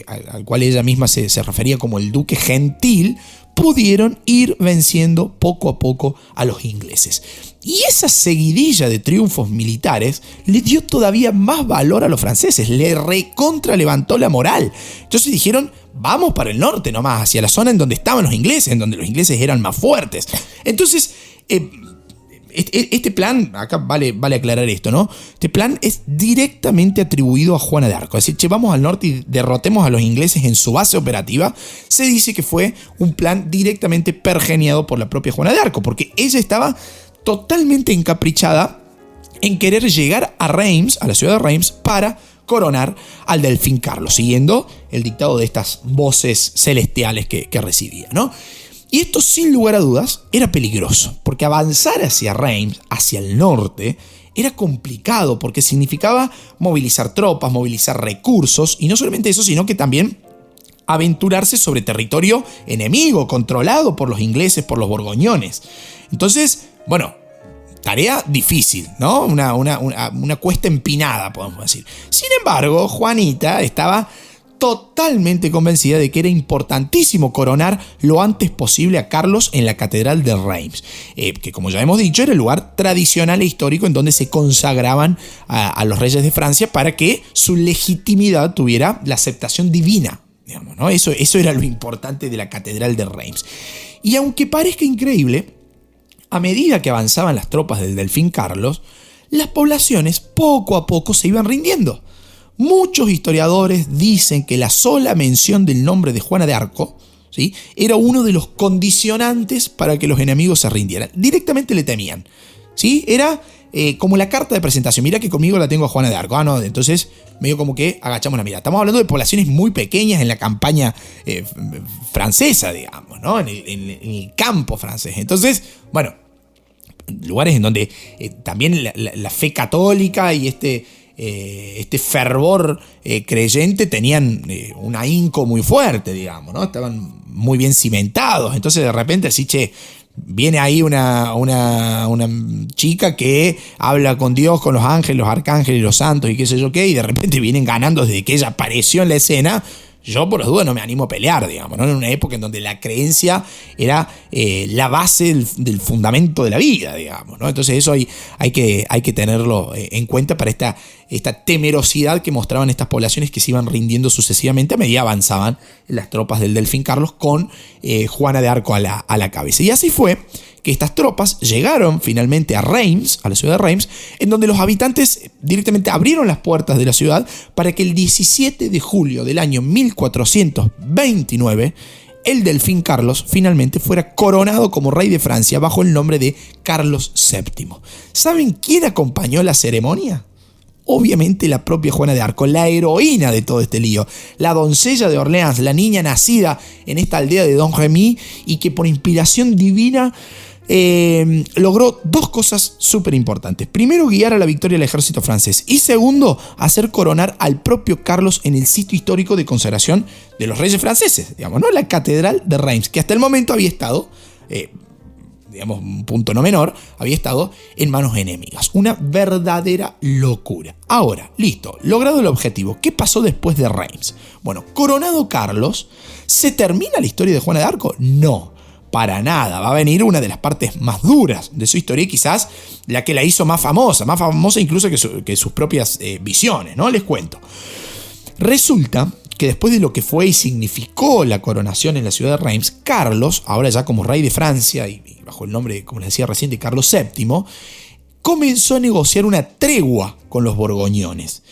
[SPEAKER 1] Al cual ella misma se refería como el duque gentil, pudieron ir venciendo poco a poco a los ingleses. Y esa seguidilla de triunfos militares le dio todavía más valor a los franceses, le recontra levantó la moral. Entonces dijeron, vamos para el norte nomás, hacia la zona en donde estaban los ingleses, en donde los ingleses eran más fuertes. Entonces, este plan, acá vale aclarar esto, ¿no? Este plan es directamente atribuido a Juana de Arco. Es decir, vamos al norte y derrotemos a los ingleses en su base operativa. Se dice que fue un plan directamente pergeniado por la propia Juana de Arco, porque ella estaba totalmente encaprichada en querer llegar a Reims, a la ciudad de Reims, para coronar al delfín Carlos, siguiendo el dictado de estas voces celestiales que recibía, ¿no? Y esto, sin lugar a dudas, era peligroso, porque avanzar hacia Reims, hacia el norte, era complicado, porque significaba movilizar tropas, movilizar recursos, y no solamente eso, sino que también aventurarse sobre territorio enemigo, controlado por los ingleses, por los borgoñones. Entonces, bueno, tarea difícil, ¿no? Una cuesta empinada, podemos decir. Sin embargo, Juanita estaba totalmente convencida de que era importantísimo coronar lo antes posible a Carlos en la catedral de Reims, que, como ya hemos dicho, era el lugar tradicional e histórico en donde se consagraban a los reyes de Francia para que su legitimidad tuviera la aceptación divina, digamos, ¿no? Eso era lo importante de la catedral de Reims. Y aunque parezca increíble, a medida que avanzaban las tropas del delfín Carlos, las poblaciones poco a poco se iban rindiendo. Muchos historiadores dicen que la sola mención del nombre de Juana de Arco, ¿sí?, era uno de los condicionantes para que los enemigos se rindieran. Directamente le temían, ¿sí? Era como la carta de presentación. Mira que conmigo la tengo a Juana de Arco. No, entonces medio como que agachamos la mirada. Estamos hablando de poblaciones muy pequeñas en la campaña francesa, digamos, ¿no? En el campo francés. Entonces, bueno, lugares en donde también la fe católica y este fervor creyente tenían un ahínco muy fuerte, digamos, ¿no? Estaban muy bien cimentados. Entonces de repente así, viene ahí una chica que habla con Dios, con los ángeles, los arcángeles, los santos y qué sé yo qué, y de repente vienen ganando desde que ella apareció en la escena. Yo por las dudas no me animo a pelear, digamos, ¿no? En una época en donde la creencia era la base del fundamento de la vida, digamos, ¿no? Entonces eso hay que tenerlo en cuenta para esta temerosidad que mostraban estas poblaciones que se iban rindiendo sucesivamente a medida avanzaban las tropas del delfín Carlos con Juana de Arco a la cabeza. Y así fue que estas tropas llegaron finalmente a Reims, a la ciudad de Reims, en donde los habitantes directamente abrieron las puertas de la ciudad para que el 17 de julio del año 1429 el delfín Carlos finalmente fuera coronado como rey de Francia bajo el nombre de Carlos VII. ¿Saben quién acompañó la ceremonia? Obviamente la propia Juana de Arco, la heroína de todo este lío, la doncella de Orleans, la niña nacida en esta aldea de Don Remy y que por inspiración divina logró dos cosas súper importantes. Primero, guiar a la victoria del ejército francés, y segundo, hacer coronar al propio Carlos en el sitio histórico de consagración de los reyes franceses, digamos, ¿no? La catedral de Reims, que hasta el momento había estado, digamos, un punto no menor, había estado en manos enemigas. Una verdadera locura. Ahora, listo, logrado el objetivo. ¿Qué pasó después de Reims? Bueno, coronado Carlos, ¿se termina la historia de Juana de Arco? No. Para nada, va a venir una de las partes más duras de su historia y quizás la que la hizo más famosa incluso que sus propias visiones, ¿no? Les cuento. Resulta que después de lo que fue y significó la coronación en la ciudad de Reims, Carlos, ahora ya como rey de Francia y bajo el nombre, como les decía recién, de Carlos VII, comenzó a negociar una tregua con los borgoñones.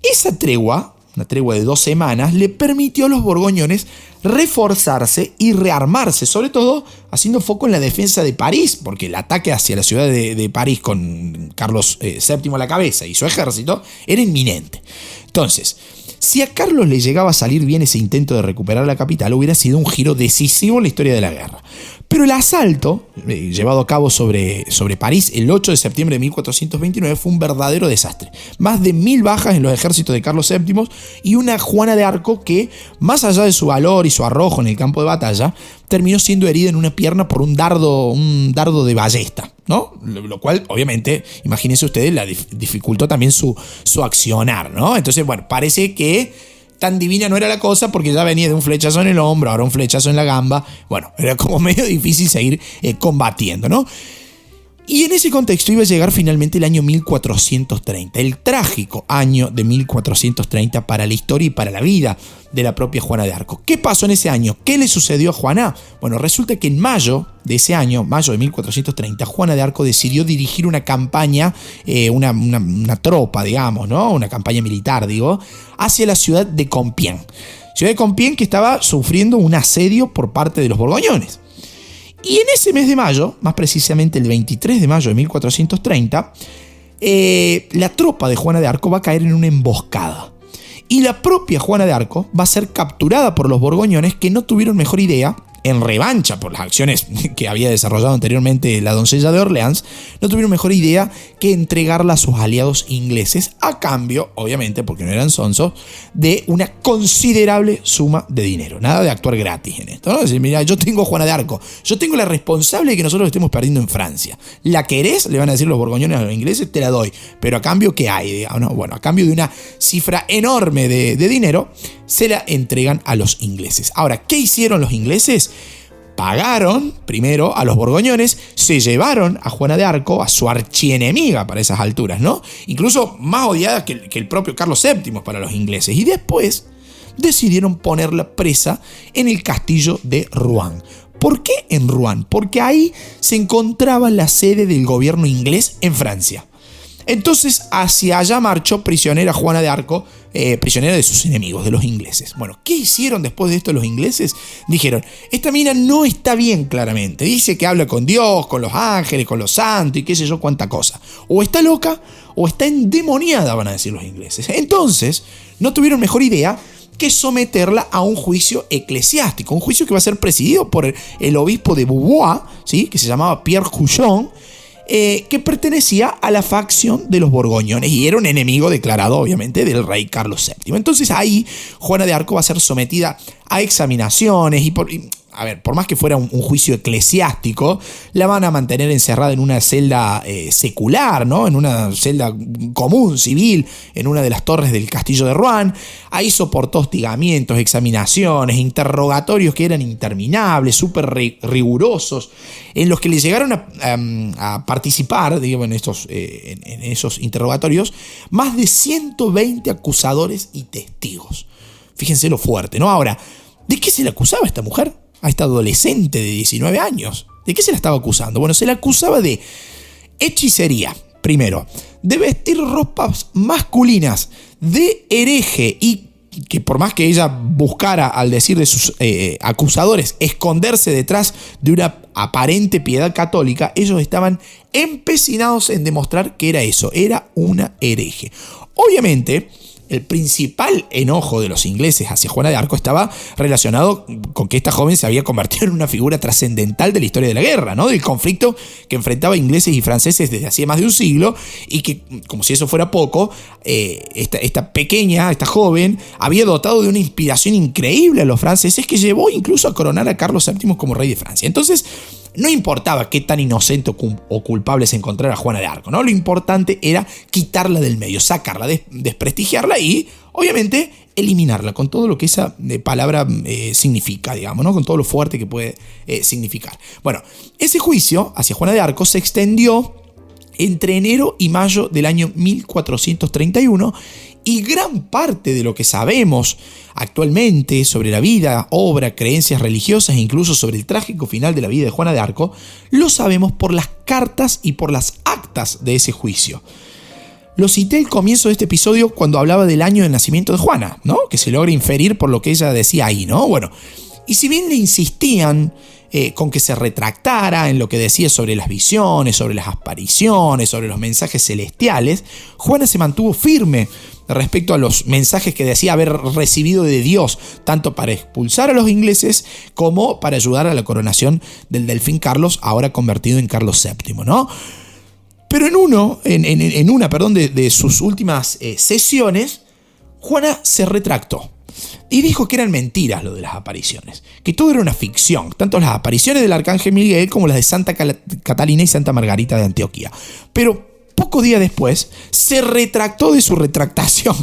[SPEAKER 1] Esa tregua, una tregua de 2 semanas, le permitió a los borgoñones reforzarse y rearmarse, sobre todo haciendo foco en la defensa de París, porque el ataque hacia la ciudad de París con Carlos VII a la cabeza y su ejército era inminente. Entonces, si a Carlos le llegaba a salir bien ese intento de recuperar la capital, hubiera sido un giro decisivo en la historia de la guerra. Pero el asalto, llevado a cabo sobre París el 8 de septiembre de 1429, fue un verdadero desastre. Más de 1000 bajas en los ejércitos de Carlos VII y una Juana de Arco que, más allá de su valor y su arrojo en el campo de batalla, terminó siendo herida en una pierna por un dardo de ballesta, ¿no? Lo cual, obviamente, imagínense ustedes, la dificultó también su accionar, ¿no? Entonces, bueno, parece que tan divina no era la cosa porque ya venía de un flechazo en el hombro, ahora un flechazo en la gamba. Bueno, era como medio difícil seguir combatiendo, ¿no? Y en ese contexto iba a llegar finalmente el año 1430, el trágico año de 1430 para la historia y para la vida de la propia Juana de Arco. ¿Qué pasó en ese año? ¿Qué le sucedió a Juana? Bueno, resulta que en mayo de ese año, mayo de 1430, Juana de Arco decidió dirigir una campaña, una tropa, digamos, ¿no? Una campaña militar, digo, hacia la ciudad de Compiègne. Ciudad de Compiègne que estaba sufriendo un asedio por parte de los borgoñones. Y en ese mes de mayo, más precisamente el 23 de mayo de 1430, la tropa de Juana de Arco va a caer en una emboscada. Y la propia Juana de Arco va a ser capturada por los borgoñones, que no tuvieron mejor idea, en revancha por las acciones que había desarrollado anteriormente la doncella de Orleans, no tuvieron mejor idea que entregarla a sus aliados ingleses a cambio, obviamente, porque no eran sonsos, de una considerable suma de dinero. Nada de actuar gratis en esto, ¿no? Es decir, mira, yo tengo a Juana de Arco, yo tengo la responsable de que nosotros estemos perdiendo en Francia. ¿La querés? Le van a decir los borgoñones a los ingleses, te la doy. Pero a cambio, ¿qué hay? Digamos, ¿no? Bueno, a cambio de una cifra enorme de dinero, se la entregan a los ingleses. Ahora, ¿qué hicieron los ingleses? Pagaron primero a los borgoñones, se llevaron a Juana de Arco, a su archienemiga para esas alturas, ¿no? Incluso más odiada que el propio Carlos VII para los ingleses. Y después decidieron ponerla presa en el castillo de Rouen. ¿Por qué en Rouen? Porque ahí se encontraba la sede del gobierno inglés en Francia. Entonces hacia allá marchó prisionera Juana de Arco, prisionera de sus enemigos, de los ingleses. Bueno, ¿qué hicieron después de esto los ingleses? Dijeron, esta mina no está bien claramente. Dice que habla con Dios, con los ángeles, con los santos y qué sé yo cuánta cosa. O está loca o está endemoniada, van a decir los ingleses. Entonces, no tuvieron mejor idea que someterla a un juicio eclesiástico. Un juicio que va a ser presidido por el obispo de Beauvois, ¿sí? Que se llamaba Pierre Couchon, que pertenecía a la facción de los borgoñones y era un enemigo declarado, obviamente, del rey Carlos VII. Entonces ahí Juana de Arco va a ser sometida a examinaciones y por más que fuera un juicio eclesiástico, la van a mantener encerrada en una celda secular, ¿no? En una celda común, civil, en una de las torres del castillo de Rouen. Ahí soportó hostigamientos, examinaciones, interrogatorios que eran interminables, súper rigurosos, en los que le llegaron a participar, digamos, en esos interrogatorios, más de 120 acusadores y testigos. Fíjense lo fuerte, ¿no? Ahora, ¿de qué se le acusaba a esta mujer? A esta adolescente de 19 años. ¿De qué se la estaba acusando? Bueno, se la acusaba de hechicería, primero, de vestir ropas masculinas, de hereje y que por más que ella buscara, al decir de sus acusadores, esconderse detrás de una aparente piedad católica, ellos estaban empecinados en demostrar que era eso, era una hereje. Obviamente, el principal enojo de los ingleses hacia Juana de Arco estaba relacionado con que esta joven se había convertido en una figura trascendental de la historia de la guerra, ¿no? Del conflicto que enfrentaba ingleses y franceses desde hacía más de un siglo y que, como si eso fuera poco, esta joven había dotado de una inspiración increíble a los franceses que llevó incluso a coronar a Carlos VII como rey de Francia. Entonces, no importaba qué tan inocente o culpable se encontrara Juana de Arco, ¿no? Lo importante era quitarla del medio, sacarla, desprestigiarla y, obviamente, eliminarla con todo lo que esa palabra significa, digamos, ¿no? Con todo lo fuerte que puede significar. Bueno, ese juicio hacia Juana de Arco se extendió entre enero y mayo del año 1431 y gran parte de lo que sabemos actualmente sobre la vida, obra, creencias religiosas e incluso sobre el trágico final de la vida de Juana de Arco, lo sabemos por las cartas y por las actas de ese juicio. Lo cité al comienzo de este episodio cuando hablaba del año del nacimiento de Juana, ¿no? Que se logra inferir por lo que ella decía ahí, ¿no? Bueno, y si bien le insistían con que se retractara en lo que decía sobre las visiones, sobre las apariciones, sobre los mensajes celestiales, Juana se mantuvo firme respecto a los mensajes que decía haber recibido de Dios, tanto para expulsar a los ingleses como para ayudar a la coronación del delfín Carlos, ahora convertido en Carlos VII, ¿no? Pero en una de sus últimas sesiones, Juana se retractó y dijo que eran mentiras lo de las apariciones, que todo era una ficción, tanto las apariciones del arcángel Miguel como las de Santa Catalina y Santa Margarita de Antioquía. Pero pocos días después se retractó de su retractación,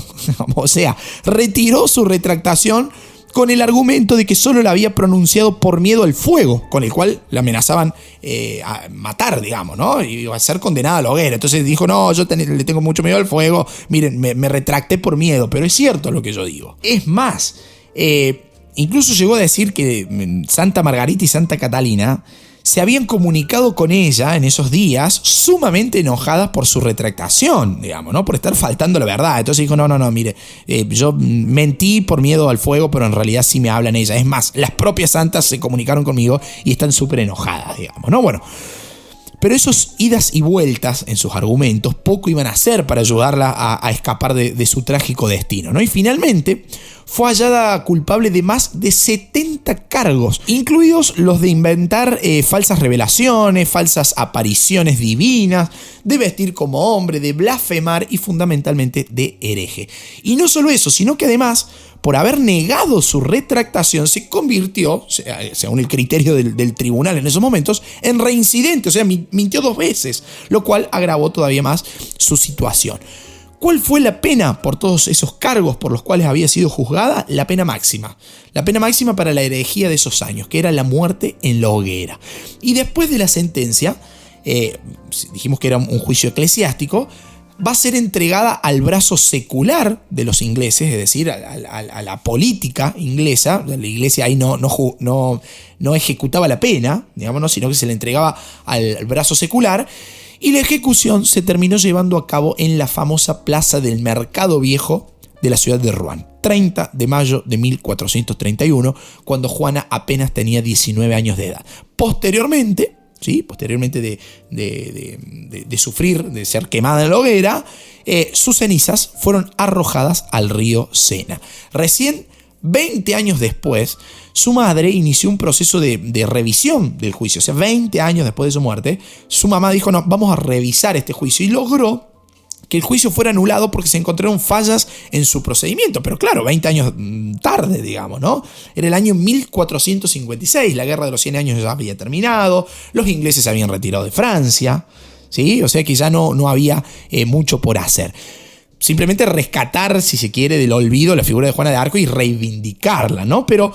[SPEAKER 1] o sea, retiró su retractación con el argumento de que solo la había pronunciado por miedo al fuego, con el cual la amenazaban a matar, digamos, ¿no? Y a ser condenada a la hoguera. Entonces dijo, no, yo le tengo mucho miedo al fuego, miren, me retracté por miedo, pero es cierto lo que yo digo. Es más, incluso llegó a decir que Santa Margarita y Santa Catalina se habían comunicado con ella en esos días sumamente enojadas por su retractación, digamos, ¿no? Por estar faltando la verdad. Entonces dijo, no, mire, yo mentí por miedo al fuego, pero en realidad sí me hablan ellas. Es más, las propias santas se comunicaron conmigo y están súper enojadas, digamos, ¿no? Bueno, pero esos idas y vueltas en sus argumentos poco iban a hacer para ayudarla a escapar de su trágico destino, ¿no? Y finalmente fue hallada culpable de más de 70 cargos, incluidos los de inventar falsas revelaciones, falsas apariciones divinas, de vestir como hombre, de blasfemar y fundamentalmente de hereje. Y no solo eso, sino que además, por haber negado su retractación, se convirtió, según el criterio del tribunal en esos momentos, en reincidente, o sea, mintió 2 veces, lo cual agravó todavía más su situación. ¿Cuál fue la pena por todos esos cargos por los cuales había sido juzgada? La pena máxima. La pena máxima para la herejía de esos años, que era la muerte en la hoguera. Y después de la sentencia, dijimos que era un juicio eclesiástico, va a ser entregada al brazo secular de los ingleses, es decir, a la política inglesa. La iglesia ahí no ejecutaba la pena, digamos, sino que se le entregaba al brazo secular. Y la ejecución se terminó llevando a cabo en la famosa plaza del Mercado Viejo de la ciudad de Rouen, 30 de mayo de 1431, cuando Juana apenas tenía 19 años de edad. Posteriormente de sufrir, de ser quemada en la hoguera, sus cenizas fueron arrojadas al río Sena. Recién 20 años después, su madre inició un proceso de revisión del juicio. O sea, 20 años después de su muerte, su mamá dijo, no, vamos a revisar este juicio, y logró que el juicio fuera anulado porque se encontraron fallas en su procedimiento. Pero claro, 20 años tarde, digamos, ¿no? Era el año 1456, la guerra de los 100 años ya había terminado, los ingleses se habían retirado de Francia, ¿sí? O sea que ya no había mucho por hacer. Simplemente rescatar, si se quiere, del olvido la figura de Juana de Arco y reivindicarla, ¿no? Pero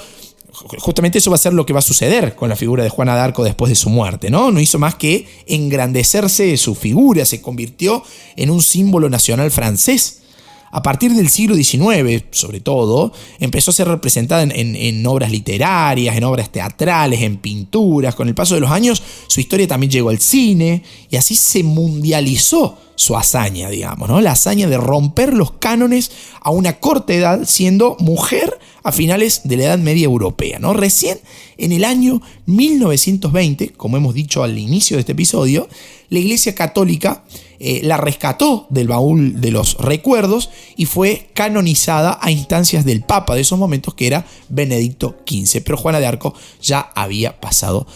[SPEAKER 1] justamente eso va a ser lo que va a suceder con la figura de Juana de Arco después de su muerte, ¿no? No hizo más que engrandecerse su figura, se convirtió en un símbolo nacional francés. A partir del siglo XIX, sobre todo, empezó a ser representada en obras literarias, en obras teatrales, en pinturas. Con el paso de los años, su historia también llegó al cine y así se mundializó su hazaña, digamos, ¿no? La hazaña de romper los cánones a una corta edad, siendo mujer a finales de la Edad Media Europea, ¿no? Recién en el año 1920, como hemos dicho al inicio de este episodio, la Iglesia Católica la rescató del baúl de los recuerdos y fue canonizada a instancias del Papa de esos momentos, que era Benedicto XV. Pero Juana de Arco ya había pasado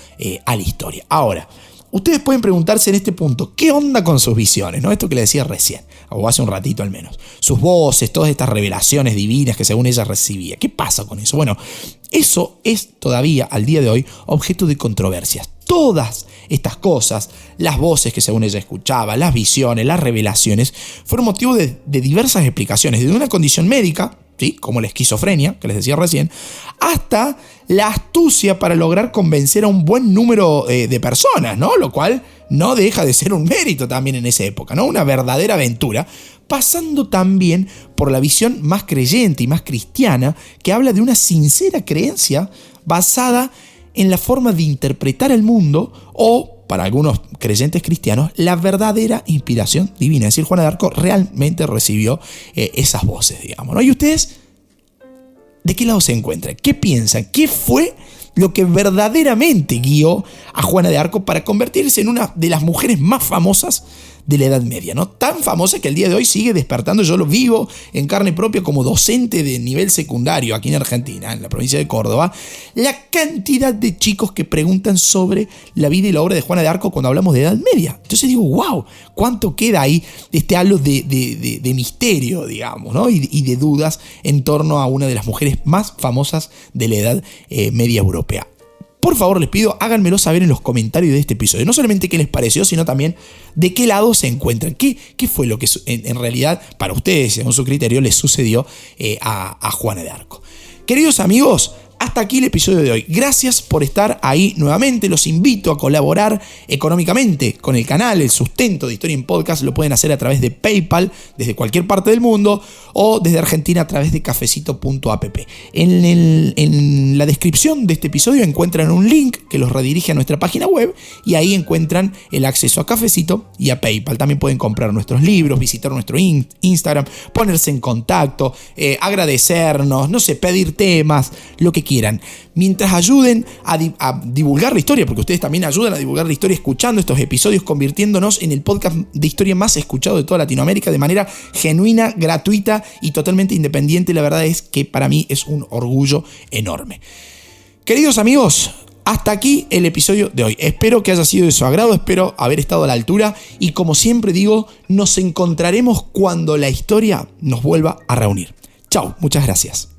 [SPEAKER 1] a la historia. Ahora, ustedes pueden preguntarse en este punto, ¿qué onda con sus visiones? ¿No? Esto que les decía recién, o hace un ratito al menos. Sus voces, todas estas revelaciones divinas que según ella recibía. ¿Qué pasa con eso? Bueno, eso es todavía al día de hoy objeto de controversias. Todas estas cosas, las voces que según ella escuchaba, las visiones, las revelaciones, fueron motivo de diversas explicaciones, desde una condición médica, ¿sí?, como la esquizofrenia, que les decía recién, hasta la astucia para lograr convencer a un buen número de personas, ¿no? Lo cual no deja de ser un mérito también en esa época, ¿no? Una verdadera aventura, pasando también por la visión más creyente y más cristiana, que habla de una sincera creencia basada en la forma de interpretar el mundo, o, para algunos creyentes cristianos, la verdadera inspiración divina. Es decir, Juana de Arco realmente recibió esas voces, digamos, ¿no? ¿Y ustedes de qué lado se encuentran? ¿Qué piensan? ¿Qué fue lo que verdaderamente guió a Juana de Arco para convertirse en una de las mujeres más famosas de la Edad Media, ¿no? Tan famosa que el día de hoy sigue despertando. Yo lo vivo en carne propia como docente de nivel secundario aquí en Argentina, en la provincia de Córdoba. La cantidad de chicos que preguntan sobre la vida y la obra de Juana de Arco cuando hablamos de Edad Media. Entonces digo, wow, cuánto queda ahí de este halo de misterio, digamos, ¿no? Y de dudas en torno a una de las mujeres más famosas de la Edad Media europea. Por favor, les pido, háganmelo saber en los comentarios de este episodio. No solamente qué les pareció, sino también de qué lado se encuentran. ¿Qué fue lo que en realidad, para ustedes, según su criterio, les sucedió a Juana de Arco? Queridos amigos, hasta aquí el episodio de hoy. Gracias por estar ahí nuevamente. Los invito a colaborar económicamente con el canal. El sustento de Historia en Podcast lo pueden hacer a través de PayPal desde cualquier parte del mundo o desde Argentina a través de cafecito.app. En la descripción de este episodio encuentran un link que los redirige a nuestra página web y ahí encuentran el acceso a Cafecito y a PayPal. También pueden comprar nuestros libros, visitar nuestro Instagram, ponerse en contacto, agradecernos, no sé, pedir temas, lo que quieran, mientras ayuden a divulgar la historia, porque ustedes también ayudan a divulgar la historia escuchando estos episodios, convirtiéndonos en el podcast de historia más escuchado de toda Latinoamérica de manera genuina, gratuita y totalmente independiente. La verdad es que para mí es un orgullo enorme. Queridos amigos, hasta aquí el episodio de hoy. Espero que haya sido de su agrado, espero haber estado a la altura y, como siempre digo, nos encontraremos cuando la historia nos vuelva a reunir. Chao, muchas gracias.